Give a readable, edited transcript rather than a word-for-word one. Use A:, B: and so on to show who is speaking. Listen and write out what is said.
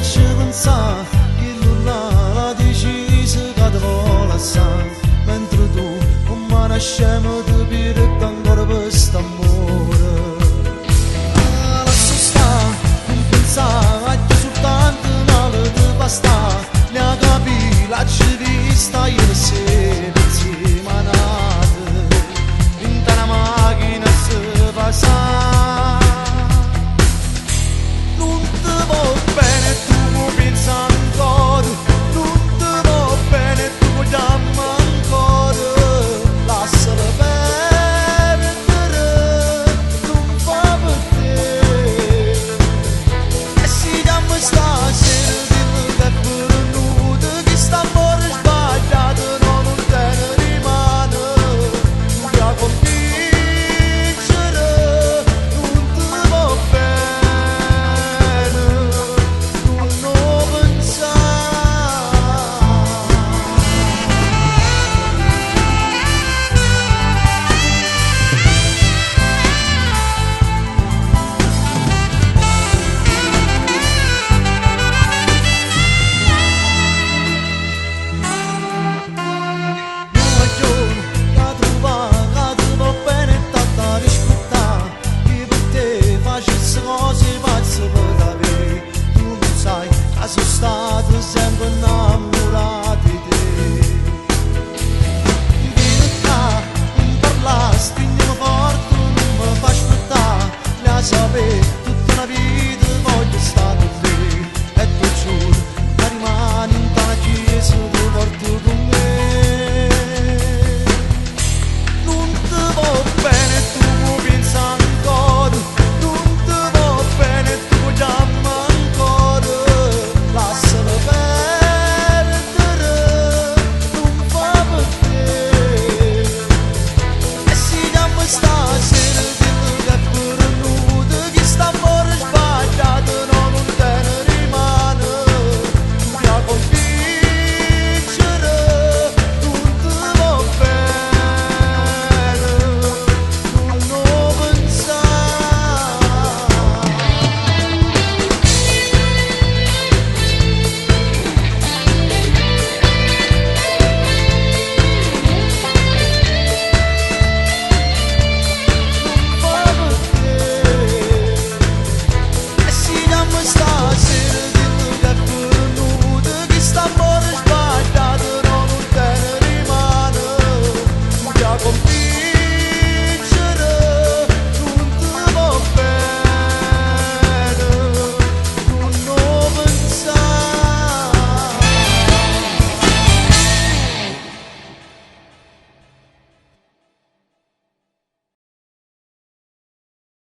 A: ci pensare che nulla la decise che ti vuole assare, mentre tu non mi nasciamo di piretta ancora per quest'amore. Lascia stare, non pensare che soltanto male ti basta, ne ha capito la ci vista ieri sera insieme a nate, in una macchina si passa. Sono stato sempre innamorato di te. Vieni qua, non parlassi, stiamo forte, non mi fai aspettare. Ne sapere, tutta una vita voglio stare con te. E ti giuro, che rimani in tana chiesa, ti porto con me. Non ti va bene, tu mi pensi ancora. Non ti va bene, tu chiami ancora. Lascialo perdere, non fa per te. E si chiama stasera, dillo che è venuto, che sta fuori sbagliato, no, non te ne rimane. Tu mi a convincere, non ti va bene, non pensare. Stars